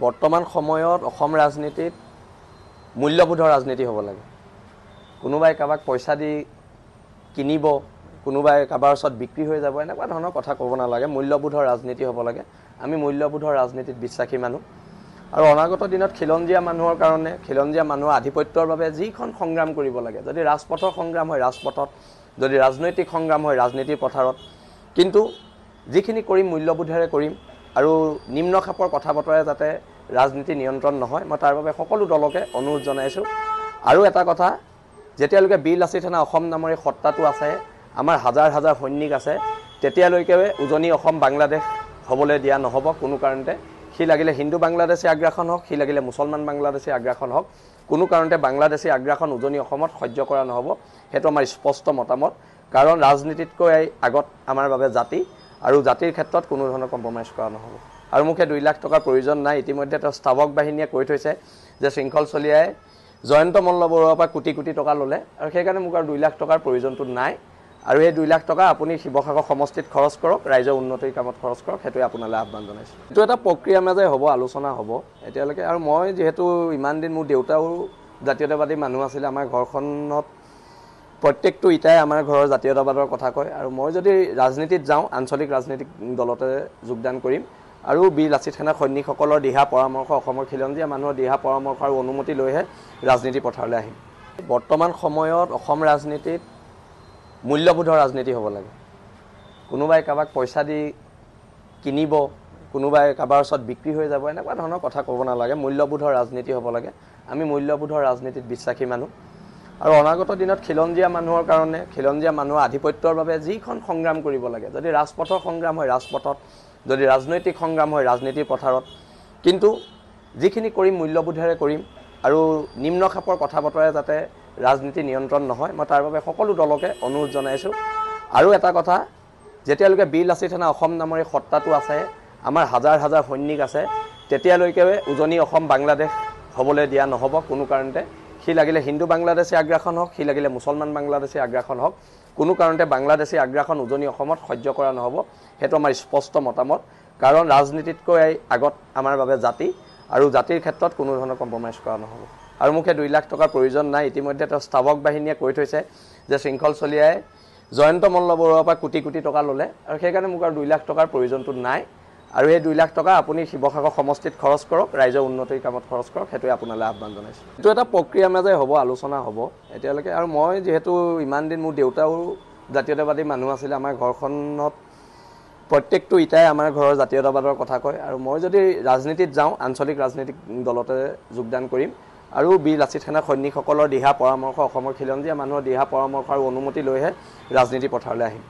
বৰ্তমান সময়ত অসম ৰাজনীতিত মূল্যবোধৰ ৰাজনীতি হ'ব লাগে। কোনোবাই কাবাক পইচা দি কিনিব, কোনোবাই কাবাৰ ওচৰত বিক্ৰী হৈ যাব, এনেকুৱা ধৰণৰ কথা ক'ব নালাগে। মূল্যবোধৰ ৰাজনীতি হ'ব লাগে। আমি মূল্যবোধৰ ৰাজনীতিত বিশ্বাসী মানুহ আৰু অনাগত দিনত খিলঞ্জীয়া মানুহৰ কাৰণে, খিলঞ্জীয়া মানুহৰ আধিপত্যৰ বাবে যিখন সংগ্ৰাম কৰিব লাগে, যদি ৰাজপথৰ সংগ্ৰাম হয় ৰাজপথত, যদি ৰাজনৈতিক সংগ্ৰাম হয় ৰাজনীতিৰ পথাৰত, কিন্তু যিখিনি কৰিম মূল্যবোধেৰে কৰিম আৰু নিম্ন খাপৰ কথা বতৰাই যাতে ৰাজনীতি নিয়ন্ত্ৰণ নহয়, মই তাৰ বাবে সকলো দলকে অনুৰোধ জনাইছোঁ। আৰু এটা কথা, যেতিয়ালৈকে বীৰ লাচিত সেনা অসম নামৰ এই সত্তাটো আছে, আমাৰ হাজাৰ হাজাৰ সৈনিক আছে, তেতিয়ালৈকে উজনি অসম বাংলাদেশ হ'বলৈ দিয়া নহ'ব কোনো কাৰণতে। সি লাগিলে হিন্দু বাংলাদেশী আগ্ৰাসন হওক, সি লাগিলে মুছলমান বাংলাদেশী আগ্ৰাসন হওক, কোনো কাৰণতে বাংলাদেশী আগ্ৰাসন উজনি অসমত সহ্য কৰা নহ'ব। সেইটো আমাৰ স্পষ্ট মতামত। কাৰণ ৰাজনীতিতকৈ আগত আমাৰ বাবে জাতি, আৰু জাতিৰ ক্ষেত্ৰত কোনো ধৰণৰ কম্প্ৰমাইজ কৰা নহ'ব। আৰু মোক 2 লাখ টকাৰ প্ৰয়োজন নাই। ইতিমধ্যে তেওঁ স্তাৱক বাহিনীয়ে কৈ থৈছে যে শৃংখল চলিয়াই জয়ন্ত মল্ল বৰুৱাৰ পৰা কোটি কোটি টকা ল'লে, আৰু সেইকাৰণে মোক আৰু 2 লাখ টকাৰ প্ৰয়োজনটো নাই। আৰু এই 2 লাখ টকা আপুনি শিৱসাগৰ সমষ্টিত খৰচ কৰক, ৰাইজৰ উন্নতিৰ কামত খৰচ কৰক, সেইটোৱে আপোনালৈ আহ্বান জনাইছোঁ। এইটো এটা প্ৰক্ৰিয়াৰ মাজে হ'ব, আলোচনা হ'ব এতিয়ালৈকে। আৰু মই যিহেতু ইমান দিন, মোৰ দেউতাও জাতীয়তাবাদী মানুহ আছিলে, আমাৰ ঘৰখনত প্ৰত্যেকটো ইটাই আমাৰ ঘৰৰ জাতীয়তাবাদৰ কথা কয়। আৰু মই যদি ৰাজনীতিত যাওঁ, আঞ্চলিক ৰাজনৈতিক দলতে যোগদান কৰিম আৰু বীৰ লাচিত সেনা সৈনিকসকলৰ দিহা পৰামৰ্শ, অসমৰ খিলঞ্জীয়া মানুহৰ দিহা পৰামৰ্শ আৰু অনুমতি লৈহে ৰাজনীতি পথাৰলৈ আহিম। বৰ্তমান সময়ত অসম ৰাজনীতিত মূল্যবোধৰ ৰাজনীতি হ'ব লাগে। কোনোবাই কাবাক পইচা দি কিনিব, কোনোবাই কাবাৰ ওচৰত বিক্ৰী হৈ যাব, এনেকুৱা ধৰণৰ কথা ক'ব নালাগে। মূল্যবোধৰ ৰাজনীতি হ'ব লাগে। আমি মূল্যবোধৰ ৰাজনীতিত বিশ্বাসী মানুহ আৰু অনাগত দিনত খিলঞ্জীয়া মানুহৰ কাৰণে, খিলঞ্জীয়া মানুহৰ আধিপত্যৰ বাবে যিখন সংগ্ৰাম কৰিব লাগে, যদি ৰাজপথৰ সংগ্ৰাম হয় ৰাজপথত, যদি ৰাজনৈতিক সংগ্ৰাম হয় ৰাজনীতিৰ পথাৰত, কিন্তু যিখিনি কৰিম মূল্যবোধেৰে কৰিম আৰু নিম্ন খাপৰ কথা বতৰাই যাতে ৰাজনীতি নিয়ন্ত্ৰণ নহয়, মই তাৰ বাবে সকলো দলকে অনুৰোধ জনাইছোঁ। আৰু এটা কথা, যেতিয়ালৈকে বীৰ লাচিত সেনা অসম নামৰ এই সত্তাটো আছে, আমাৰ হাজাৰ হাজাৰ সৈনিক আছে, তেতিয়ালৈকে উজনি অসম বাংলাদেশ হ'বলৈ দিয়া নহ'ব কোনো কাৰণতে। সি লাগিলে হিন্দু বাংলাদেশী আগ্ৰাসন হওক, সি লাগিলে মুছলমান বাংলাদেশী আগ্ৰাসন হওক, কোনো কাৰণতে বাংলাদেশী আগ্ৰাসন উজনি অসমত সহ্য কৰা নহ'ব। সেইটো আমাৰ স্পষ্ট মতামত। কাৰণ ৰাজনীতিতকৈ আগত আমাৰ বাবে জাতি, আৰু জাতিৰ ক্ষেত্ৰত কোনো ধৰণৰ কম্প্ৰমাইজ কৰা নহ'ব। আৰু মোক 2 লাখ টকাৰ প্ৰয়োজন নাই। ইতিমধ্যে তেওঁ স্তাৱক বাহিনীয়ে কৈ থৈছে যে শৃংখল চলিয়াই জয়ন্ত মল্ল বৰুৱাৰ পৰা কোটি কোটি টকা ল'লে, আৰু সেইকাৰণে মোক আৰু 2 লাখ টকাৰ প্ৰয়োজনটো নাই। আৰু এই 2 লাখ টকা আপুনি শিৱসাগৰ সমষ্টিত খৰচ কৰক, ৰাইজৰ উন্নতিৰ কামত খৰচ কৰক, সেইটোৱে আপোনালৈ আহ্বান জনাইছোঁ। এইটো এটা প্ৰক্ৰিয়াৰ মাজে হ'ব, আলোচনা হ'ব এতিয়ালৈকে। আৰু মই যিহেতু ইমান দিন, মোৰ দেউতাও জাতীয়তাবাদী মানুহ আছিলে, আমাৰ ঘৰখনত প্ৰত্যেকটো ইটাই আমাৰ ঘৰৰ জাতীয়তাবাদৰ কথা কয়। আৰু মই যদি ৰাজনীতিত যাওঁ, আঞ্চলিক ৰাজনৈতিক দলতে যোগদান কৰিম আৰু বীৰ লাচিত সেনা সৈনিকসকলৰ দিহা পৰামৰ্শ, অসমৰ খিলঞ্জীয়া মানুহৰ দিহা পৰামৰ্শ আৰু অনুমতি লৈহে ৰাজনীতি পথাৰলৈ আহিম।